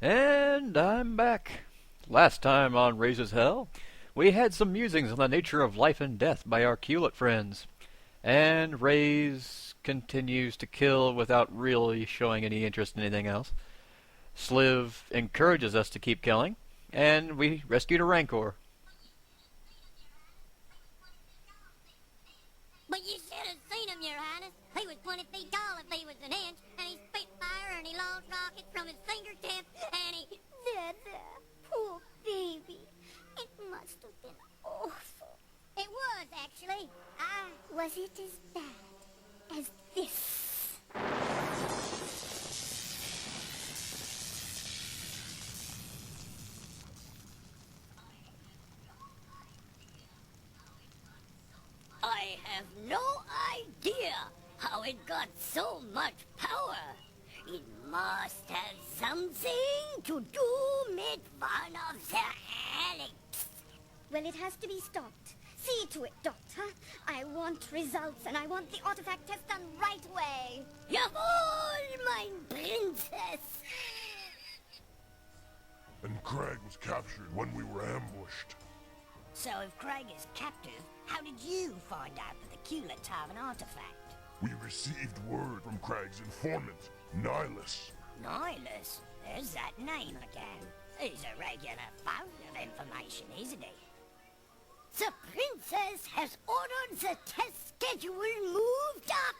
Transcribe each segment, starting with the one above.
And I'm back. Last time on Raze's Hell, we had some musings on the nature of life and death by our Hewlett friends. And Raze continues to kill without really showing any interest in anything else. Sliv encourages us to keep killing, and we rescued a Rancor. But you should have seen him, Your Highness. He was 20 feet tall if he was an inch, and he spit fire and he launched rockets from his fingertips, and he... There, poor baby. It must have been awful. It was, actually. Was it as bad as this? I have no idea how it got so much power. It must have something to do with one of the Alex. Well, it has to be stopped. See to it, Doctor. I want results, and I want the artifact test done right away. Jawohl, mein Princess. And Craig was captured when we were ambushed. So if Craig is captive, how did you find out that the Hewletts have an artifact? We received word from Craig's informant, Nihilus. Nihilus? There's that name again. He's a regular fountain of information, isn't he? The princess has ordered the test schedule moved up.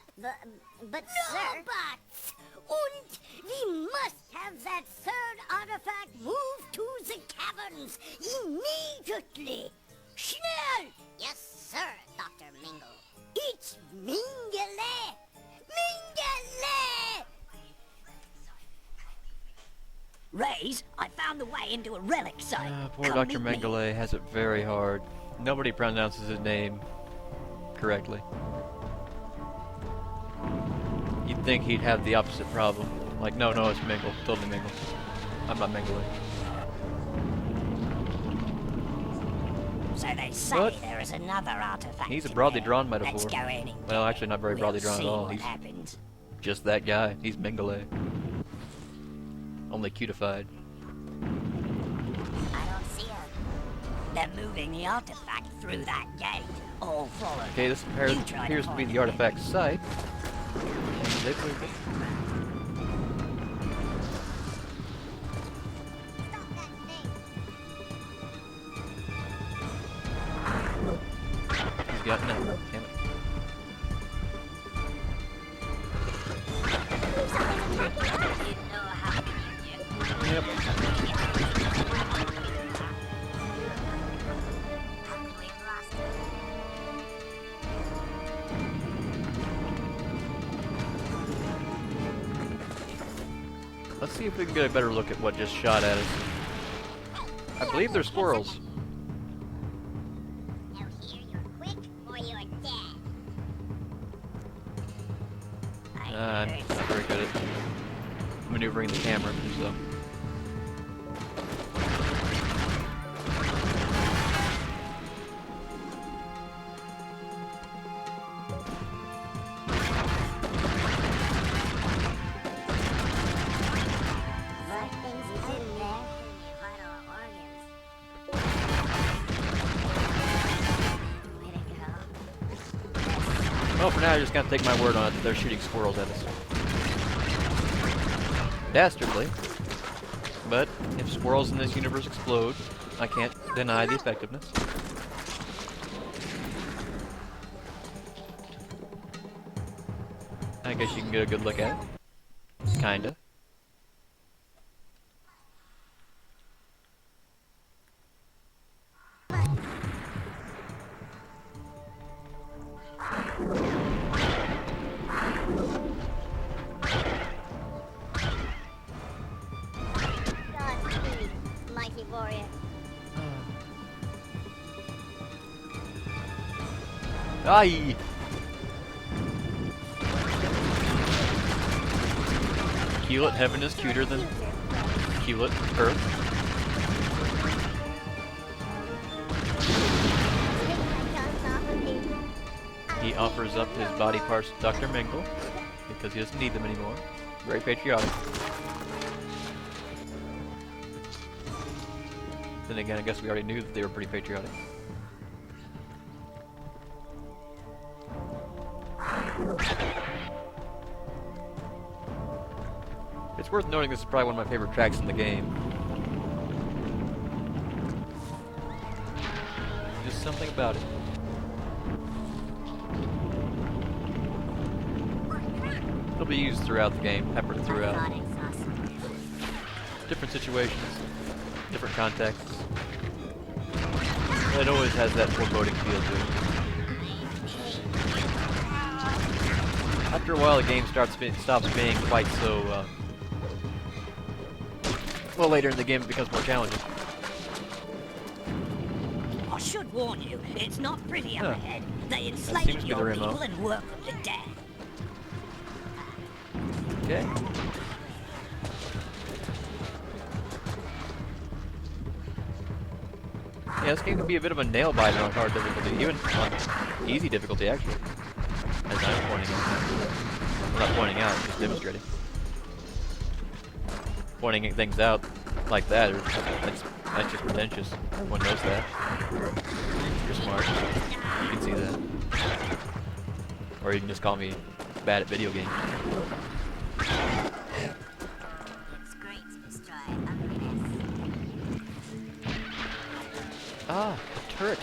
But No sir... buts! And we must have that third artifact moved to the caverns immediately. Schnell! Yes, sir, Dr. Mingle. It's Mengele! Mengele! Raze, I found the way into a relic site. Poor Come Dr. meet me. Mengele has it very hard. Nobody pronounces his name correctly. You'd think he'd have the opposite problem. Like, no, it's Mingle. Totally Mingle. I'm not Mengele. So they say But there is another artifact. he's a in broadly there. drawn Let's metaphor. go in and Well, get actually, it. not very broadly drawn at See all. what He's happens. just that guy. He's Mengele. Only cutified. I don't see her. They're moving the artifact through that gate. All follow. Okay, this appears to be the artifact site. They moved it. Stop that thing. He's got no. Damn it. You know how to Yep. We've lost her. Let's see if we can get a better look at what just shot at us. I believe they're squirrels. Now here you're quick or you're dead. I'm not very good at maneuvering the camera, so. What things is in there? Your vital organs. Way to go. Well, for now, I just gotta take my word on it that they're shooting squirrels at us. Dastardly. But if squirrels in this universe explode, I can't deny the effectiveness. I guess you can get a good look at it. Kinda. Godspeed, mighty warrior. Aye! Hewlett heaven is cuter than Hewlett earth. He offers up his body parts to Dr. Mengele because he doesn't need them anymore. Very patriotic. Then again, I guess we already knew that they were pretty patriotic. It's worth noting this is probably one of my favorite tracks in the game. Just something about it. It'll be used throughout the game, peppered throughout. Different situations, different contexts. It always has that foreboding feel to it. After a while, the game stops being quite so. Well, later in the game, it becomes more challenging. I should warn you, it's not pretty up ahead. They seems enslave to be the your remote. people and work them to death. Okay. Yeah, this game can be a bit of a nail biter on hard difficulty, even on easy difficulty, actually. As I'm pointing out. I'm not pointing out, I'm just demonstrating. Pointing things out like that, that's just pretentious. Everyone knows that. You're smart. You can see that. Or you can just call me bad at video games. It's great to destroy ugliness. Ah, a turret.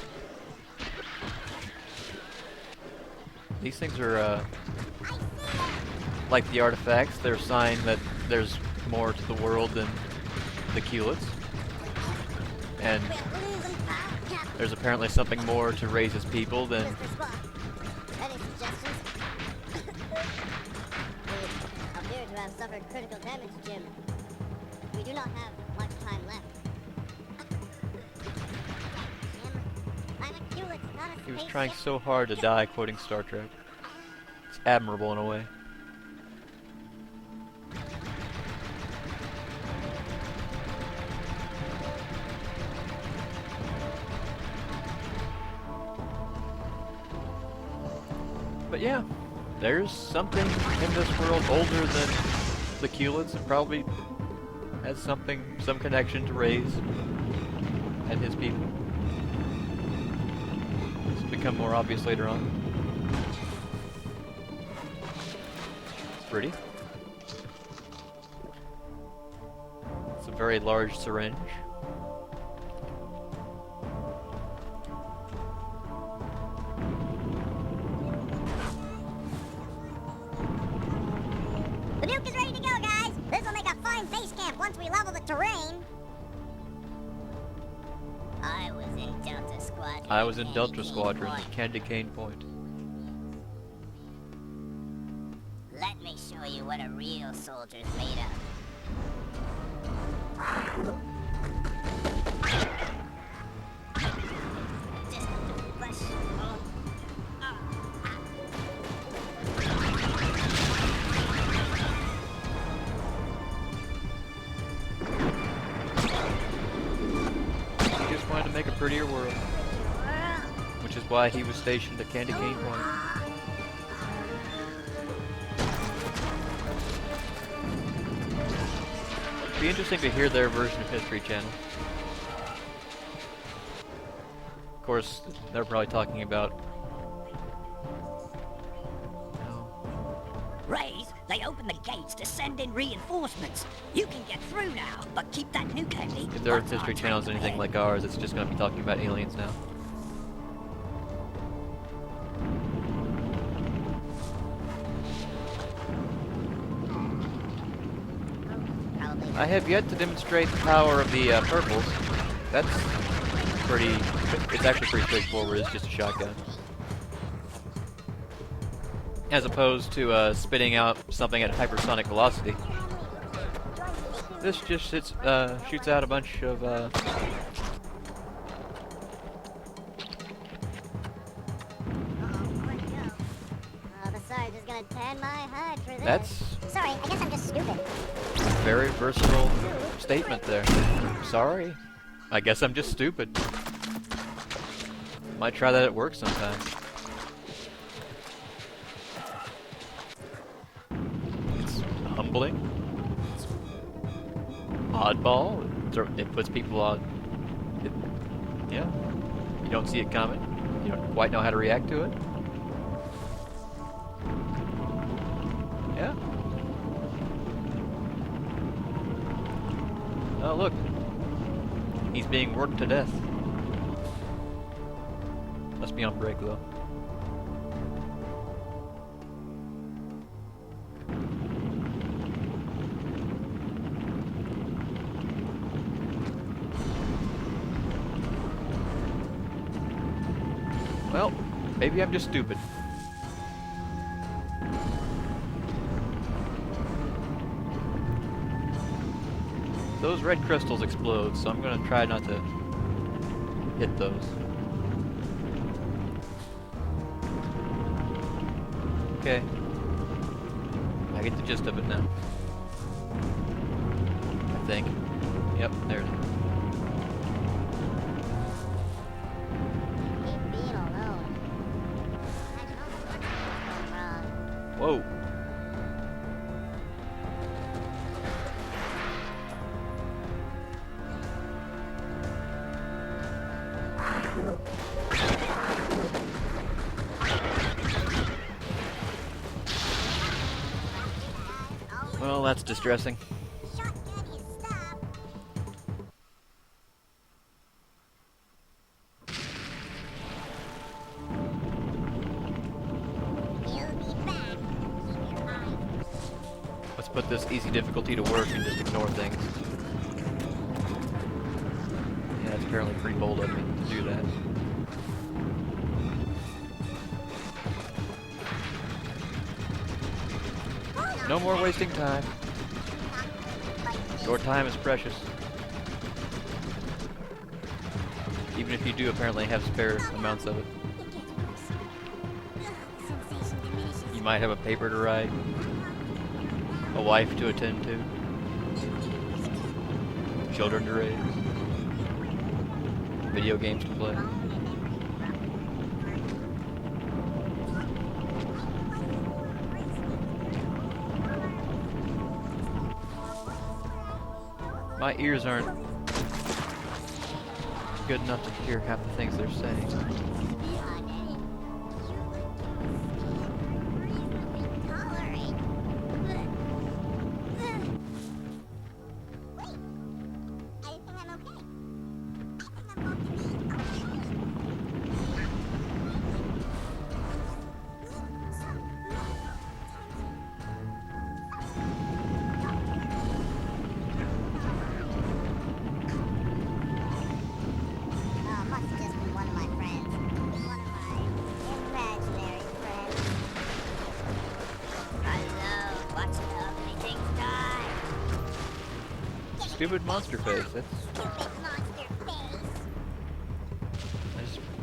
These things are, like the artifacts, they're a sign that there's more to the world than the Culets. And there's apparently something more to Raze's people than... Mr. Spock, any suggestions? We appear to have suffered critical damage, Jim. We do not have much time left. Jim, I'm a Kulik, not a He was spaceship. trying so hard to die quoting Star Trek. It's admirable in a way. But yeah, there's something in this world older than the Culets and probably has some connection to Raze and his people. This will become more obvious later on. It's pretty. It's a very large syringe. The nuke is ready to go, guys! This will make a fine base camp once we level the terrain. I was in Delta Squadron. I was in Delta Candy Squadron, Point. Candy Cane Point. Let me show you what a real soldier's made of. Just flesh. He just wanted to make a prettier world, which is why he was stationed at Candy Cane Point. It'd be interesting to hear their version of History Channel. Of course, they're probably talking about... Raze, they opened the gates to send in reinforcements. You can get through now, but keep that nuke handy. If their Once our History Channel is tanks anything ahead. like ours, it's just going to be talking about aliens now. Probably. I have yet to demonstrate the power of the purples. That's pretty... It's actually pretty straightforward. It's just a shotgun. As opposed to spitting out something at hypersonic velocity. This just shoots out a bunch of... Where'd it go? Oh, the Sarge is gonna tan my hide for this. That's Sorry, I guess I'm just stupid. a very versatile statement there. Sorry. I guess I'm just stupid. Might try that at work sometime. It's humbling. It's oddball. It puts people on Yeah. You don't see it coming. You don't quite know how to react to it. Yeah. Oh, look. He's being worked to death. Must be on break, though. Well, maybe I'm just stupid. Those red crystals explode, so I'm gonna try not to hit those. Okay. I get the gist of it now. I think. Yep, there it is. Leave me alone. I don't know what's wrong. Whoa. Well, that's distressing. Shotgun is stop. He'll be back. Keep your eyes. Let's put this easy difficulty to work and just ignore things. Yeah, it's apparently pretty bold of me to do that. No more wasting time. Your time is precious. Even if you do apparently have spare amounts of it. You might have a paper to write, a wife to attend to, children to raise, video games to play. My ears aren't good enough to hear half the things they're saying. Stupid monster face. That's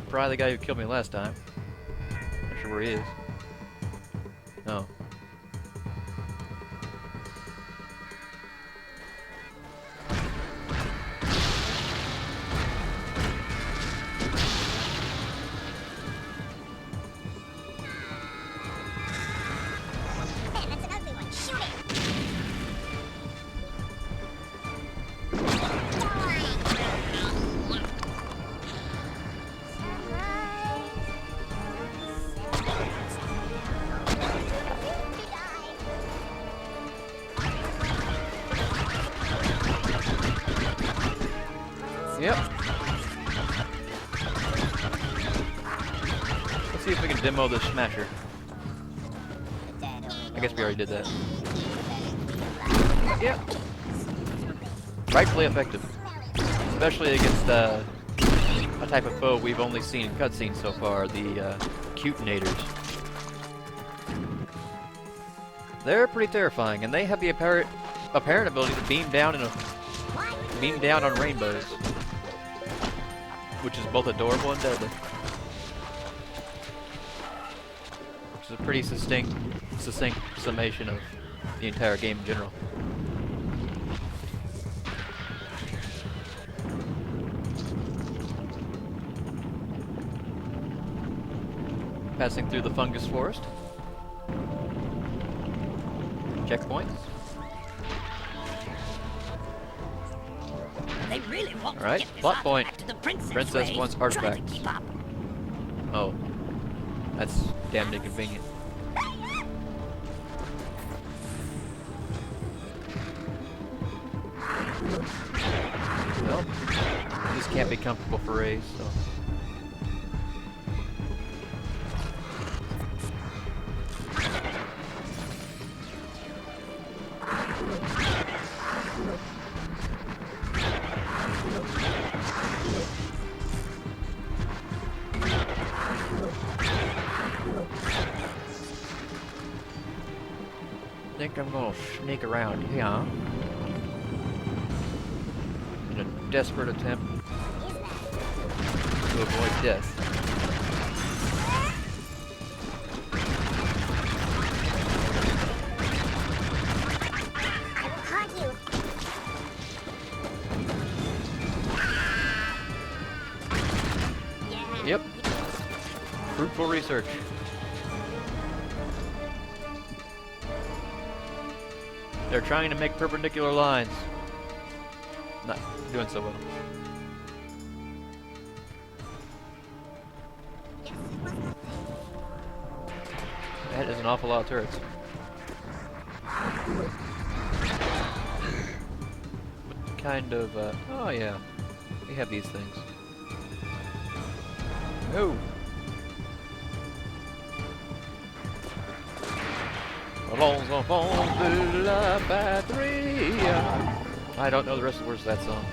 probably the guy who killed me last time. Not sure where he is. Oh. Man, that's an ugly one. Shoot it! Yep. Let's see if we can demo the smasher. I guess we already did that. Yep. Rightfully effective. Especially against a type of foe we've only seen in cutscenes so far, the Cutenators. They're pretty terrifying, and they have the apparent ability to beam down on rainbows, which is both adorable and deadly. Which is a pretty succinct summation of the entire game in general. Passing through the fungus forest. Checkpoints. They really won't Alright, get this plot point. artifact to the princess. Princess Raze. wants Try artifacts. to keep up. Oh. That's damn inconvenient. Well, this can't be comfortable for Raze, so. I think I'm gonna sneak around here in a desperate attempt to avoid death. I will haunt you. Yep. Fruitful research. They're trying to make perpendicular lines. Not doing so well. Yes, it was nothing. That is an awful lot of turrets. What kind of, oh yeah. We have these things. Oh! Allons enfants de la patrie. I don't know the rest of the words of that song.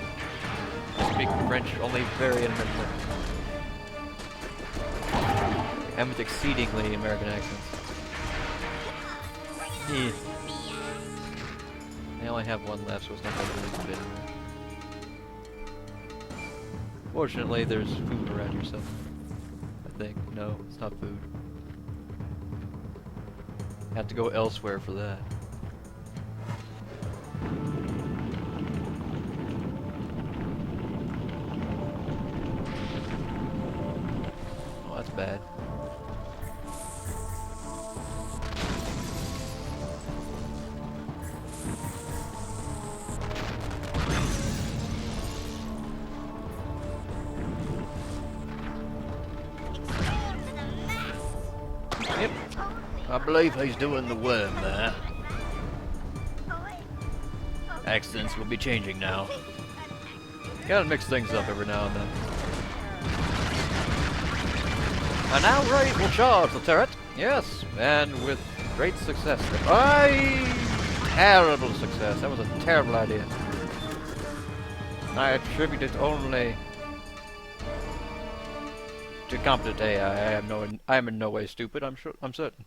I speak French only very intermittently. And with exceedingly American accents. Yeah. I only have one left, so it's not going to really fit in there. Fortunately, there's food around here, so I think. No, it's not food. Have to go elsewhere for that. Oh, that's bad. Yep. I believe he's doing the worm there. Accents will be changing now. Gotta mix things up every now and then. And now Raze will charge the turret. Yes, and with great success. Terrible success. That was a terrible idea. I attribute it only to competent AI. I am in no way stupid. I'm certain.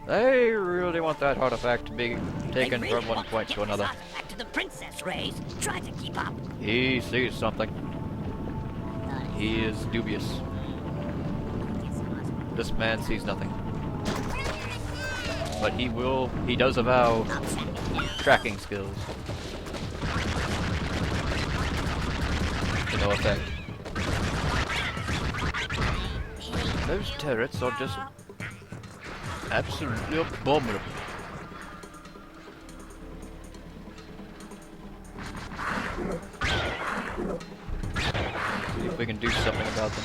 They really want that artifact to be taken from one point to another. Back to the princess, Raze. Try to keep up. He sees something. He is dubious. This man sees nothing. But he does avow tracking skills. To no effect. Those turrets are just absolutely abominable. See if we can do something about them.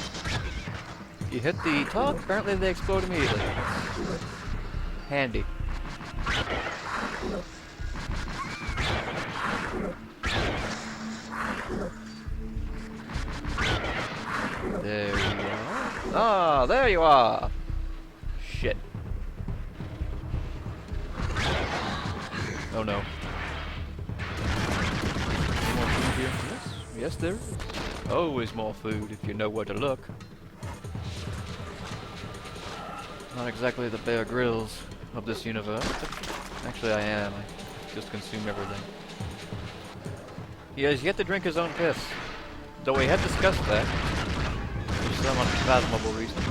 You hit the top, apparently they explode immediately. Handy. There you are. Ah, there you are! Shit. Oh no. Any more food here? Yes, yes there is. Always more food if you know where to look. Not exactly the Bear Grylls of this universe. Actually I am. I just consume everything. He has yet to drink his own piss. Though we had discussed that. For some unfathomable reason.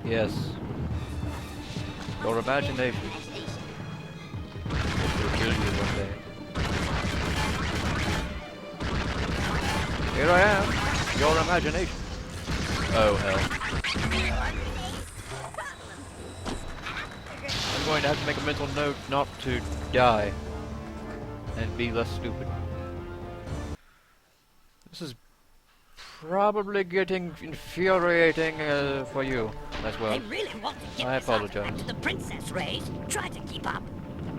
Yes. Your imagination. It will kill you one day. Here I am. Your imagination. Oh hell. going to have to make a mental note not to die and be less stupid. This is probably getting infuriating for you as well. They really want to get I this artifact apologize. to the princess, Raze. Try to keep up.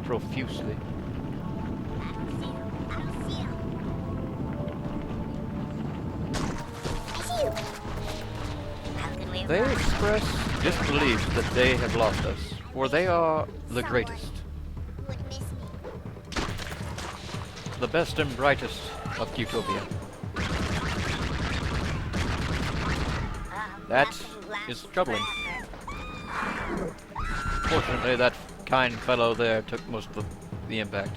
Profusely. How can we They express disbelief that they have lost us, for they are the greatest, Would miss me. the best and brightest of Utopia. That is troubling. Fortunately, that kind fellow there took most of the impact.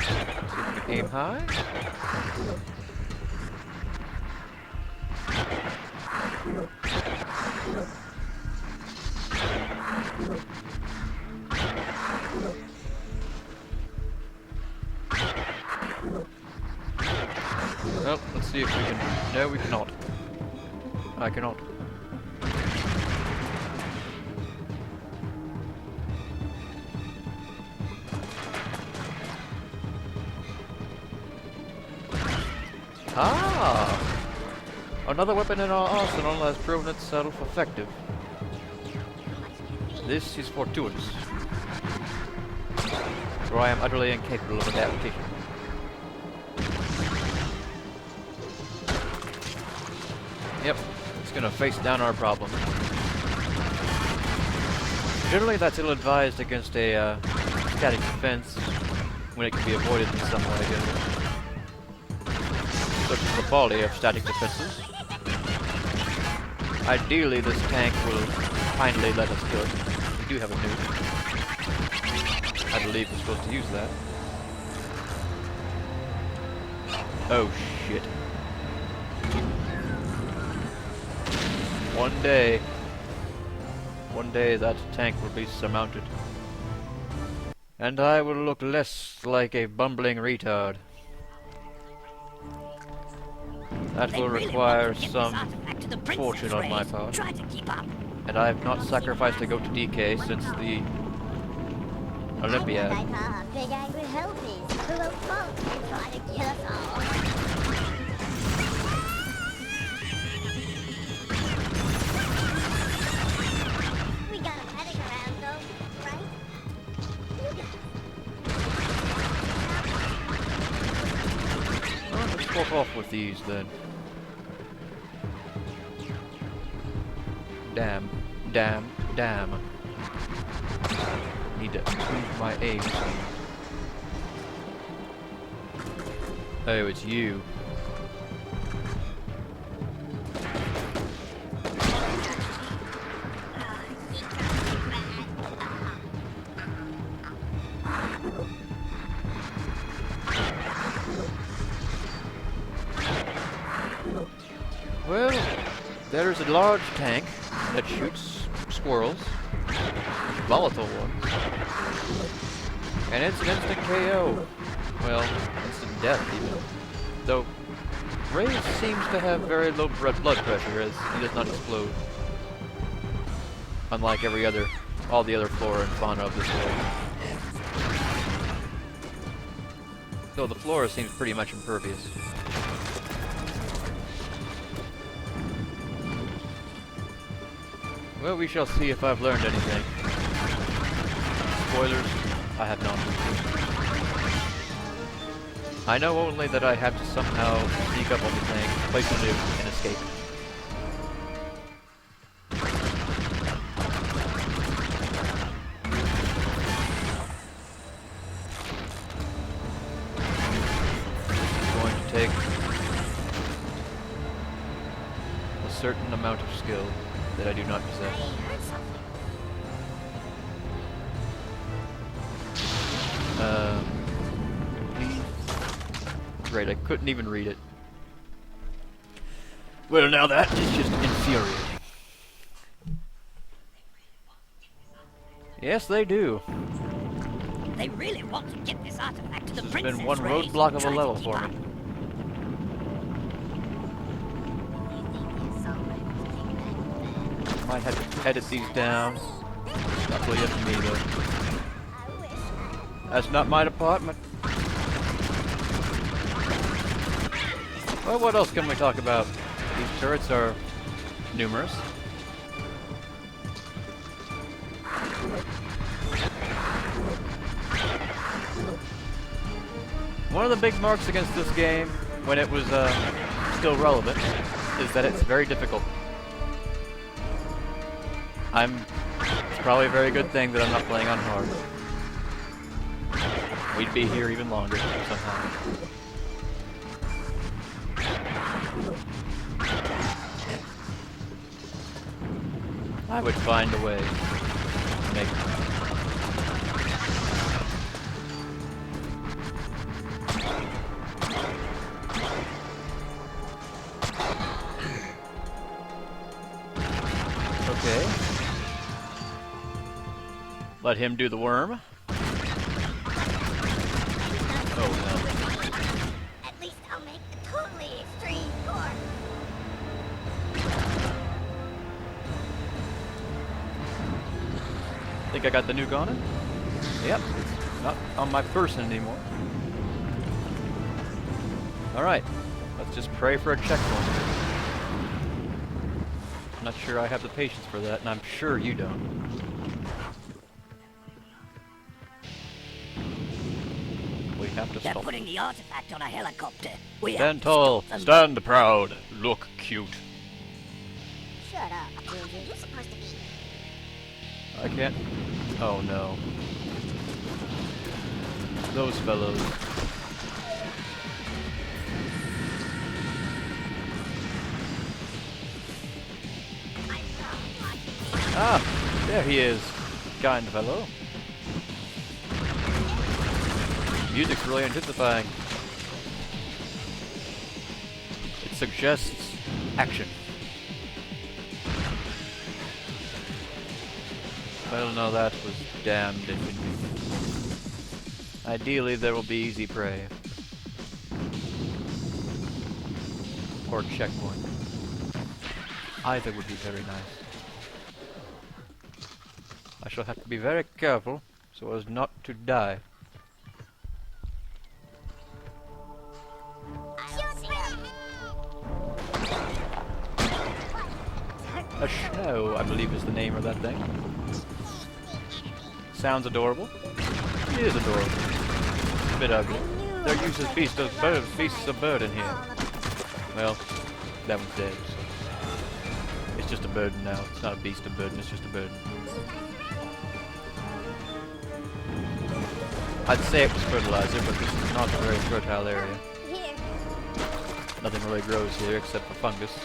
See if we aim high. Well, let's see if we can... No, we cannot. I cannot. Ah! Another weapon in our arsenal has proven itself effective. This is fortuitous. For I am utterly incapable of adaptation. Yep, it's gonna face down our problem. Generally that's ill-advised against a static defense when it can be avoided in some way, such as the folly of static defenses. Ideally this tank will kindly let us kill it. We do have a nuke. I believe we're supposed to use that. Oh shit. One day that tank will be surmounted. And I will look less like a bumbling retard. That will require some fortune on my part. Try to keep up. And I have not sacrificed a goat to DK since the Olympiad. I thought big angry helpies who will bolt and try to kill us all. We got him heading around though, right? Well, let's walk off with these then. Damn. Need to improve my aim. Oh, it's you. Well, there's a large tank that shoots squirrels, volatile ones, and it's an instant KO. Well, instant death even. Though, Raze seems to have very low blood pressure as he does not explode. Unlike all the other flora and fauna of this world. Though the flora seems pretty much impervious. Well, we shall see if I've learned anything. Spoilers, I have not. I know only that I have to somehow sneak up on the tank, place a nuke, and escape. It's going to take a certain amount of skill that I do not possess. Right, I couldn't even read it. Well, now that is just infuriating. Yes, they do. They really want to get this artifact to the This has princess, been one Raze. roadblock of a Try to level keep for up. me. Might have to edit these down. Luckily it's me though. I wish I That's not my department. Well, what else can we talk about? These turrets are numerous. One of the big marks against this game, when it was still relevant, is that it's very difficult. It's probably a very good thing that I'm not playing on hard. We'd be here even longer somehow. I would find a way to make it. Okay. Let him do the worm. Oh no. At least I'll make a totally extreme gore. Think I got the nuke on it? Yep, it's not on my person anymore. Alright, let's just pray for a checkpoint. I'm not sure I have the patience for that, and I'm sure you don't. We have to They're stop. putting the artifact on a helicopter. We have Stand to tall, stop them. stand proud, look cute. Shut up, Ginger. You're supposed to be. I can't. Oh no. Those fellows. Ah, there he is. Kind fellow. Music's really intensifying. It suggests action. Well, no, that was damned inconvenient. Ideally, there will be easy prey. Or checkpoint. Either would be very nice. I shall have to be very careful so as not to die. A snow, I believe, is the name of that thing. Sounds adorable. It is adorable. It's a bit ugly. There uses beasts of burden here. Well, that one's dead. So. It's just a burden now. It's not a beast of burden, it's just a burden. I'd say it was fertilizer, but this is not a very fertile area. Here. Nothing really grows here except for fungus.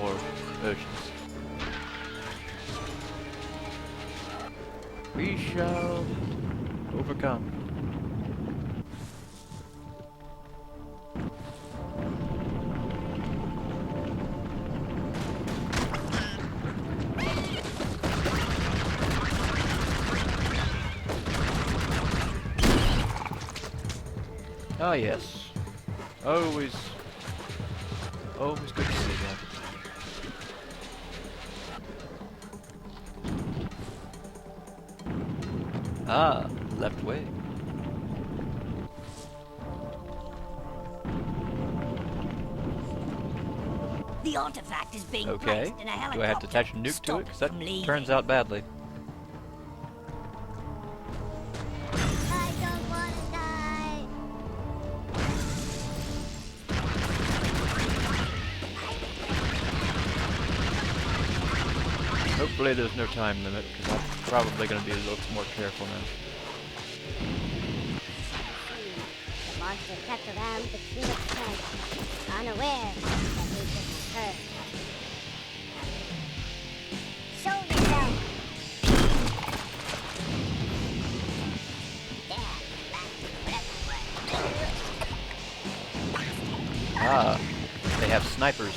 Or urchins. We shall overcome. Ah yes. Always good to see that. Ah, left way. The artifact is being Okay. placed in a helicopter. Do I have to attach a nuke to Stop it? 'Cause that from leaving. turns out badly. I don't want to die. Hopefully there's no time limit, because I'm probably going to be a little more careful now. The monster kept around between its heads, unaware that he was hurt. Show yourself. Ah, they have snipers.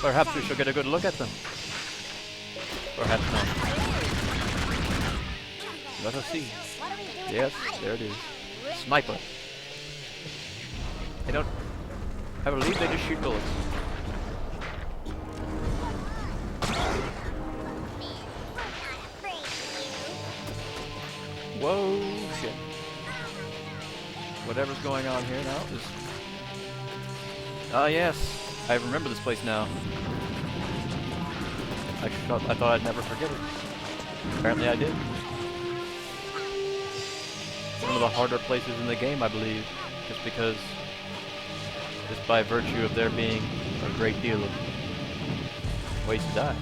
Perhaps we shall get a good look at them. Perhaps not. Let us see. What do we do with Yes, the body? there it is. Sniper. They don't... I believe they just shoot bullets. Whoa, shit. Whatever's going on here now is... Ah, yes. I remember this place now. I thought I'd never forget it. Apparently I did. One of the harder places in the game, I believe. Just because... Just by virtue of there being a great deal of ways to die.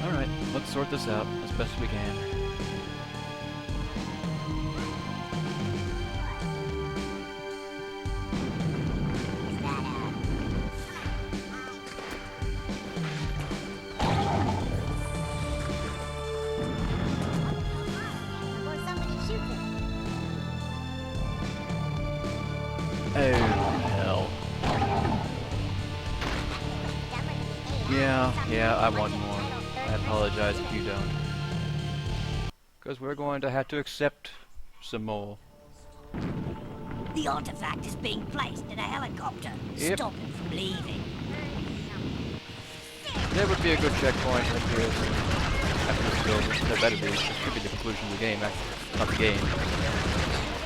Alright, let's sort this out as best we can. Oh, hell. Yeah, I want more. I apologize if you don't. Because we're going to have to accept some more. The artifact is being placed in a helicopter. Yep. Stop him from leaving. There would be a good checkpoint after this is over. There better be. This should be the conclusion of the game, actually. Not the game.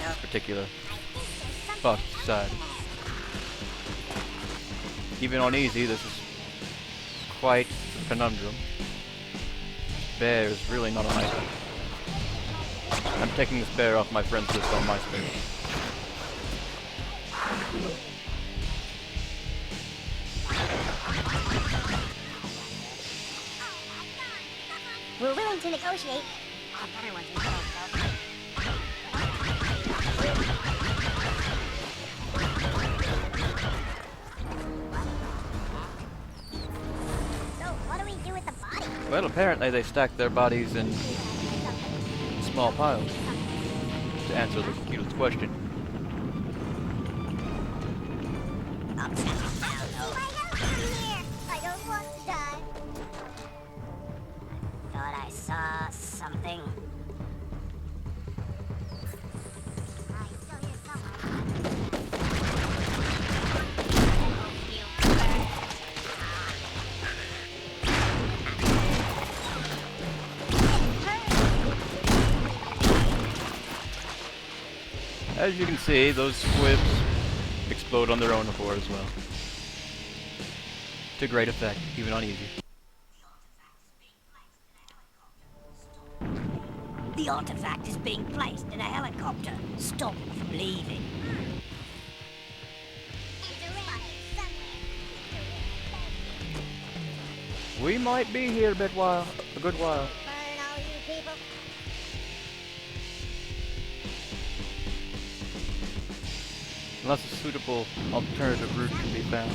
This particular side. Even on easy, this is quite a conundrum. Bear is really not an item. I'm taking this bear off my friends list on MySpace. We're willing to negotiate. So, what do we do with the body? Well, apparently they stack their bodies in small piles. To answer the cutest question. I don't want to die. Thought I saw something. As you can see, those squibs explode on their own accord as well. To great effect, even on easy. The artifact is being placed in a helicopter. Stop him from leaving. We might be here a good while. Burn all you people. Unless a suitable alternative route can be found.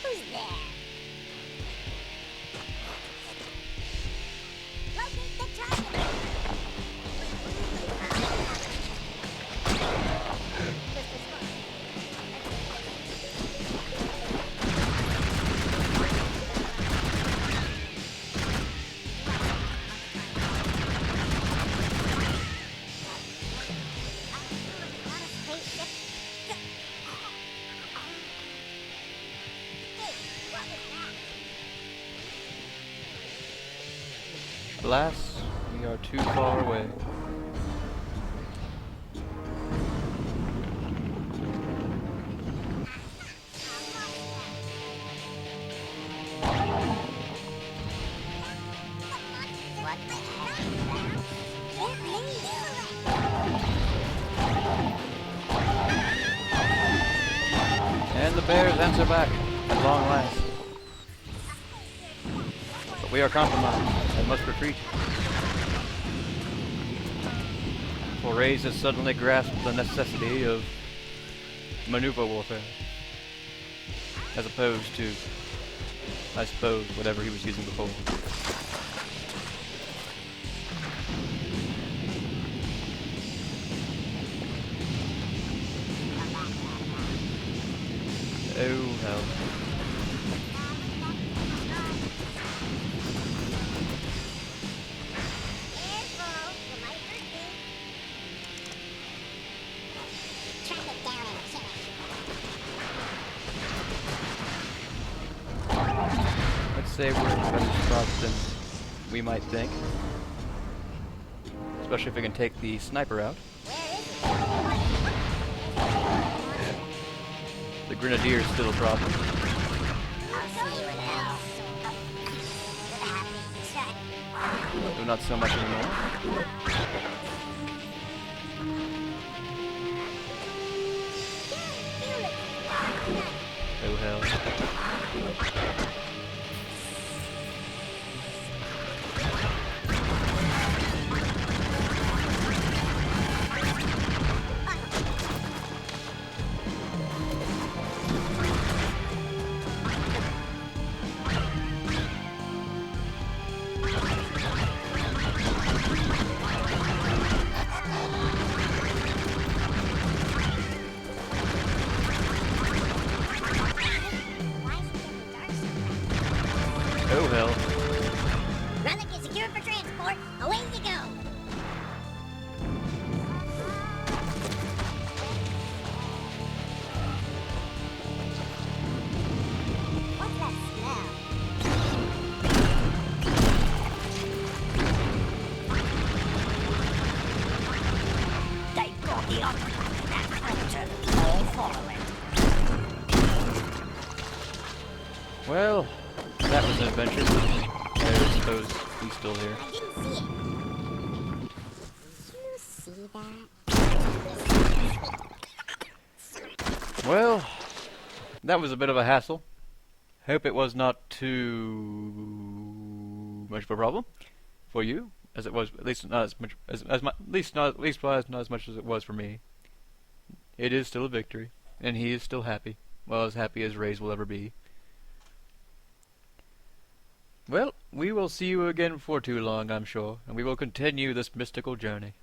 Who's there? Locate the target. Alas, we are too far away. And the bears answer back at long last. But we are compromised and must retreat. For Raze has suddenly grasped the necessity of maneuver warfare, as opposed to, I suppose, whatever he was using before. Oh hell. Careful, you might hurt me. Track it down and kill it. Let's say we're in a better spot than we might think. Especially if we can take the sniper out. The grenadier's still a problem. I'll see you in hell. Though not so much anymore. Oh hell. Oh hell. Relic is secured for transport. Away you go. What's that smell? They've got the artifact. That predator. All follow it. Well, that was an adventure. I suppose he's still here. I didn't see it. Did you see that? Well, that was a bit of a hassle. Hope it was not too much of a problem for you, as it was at least not as much as much not as much as it was for me. It is still a victory, and he is still happy. Well, as happy as Raze will ever be. Well, we will see you again before too long, I'm sure, and we will continue this mystical journey.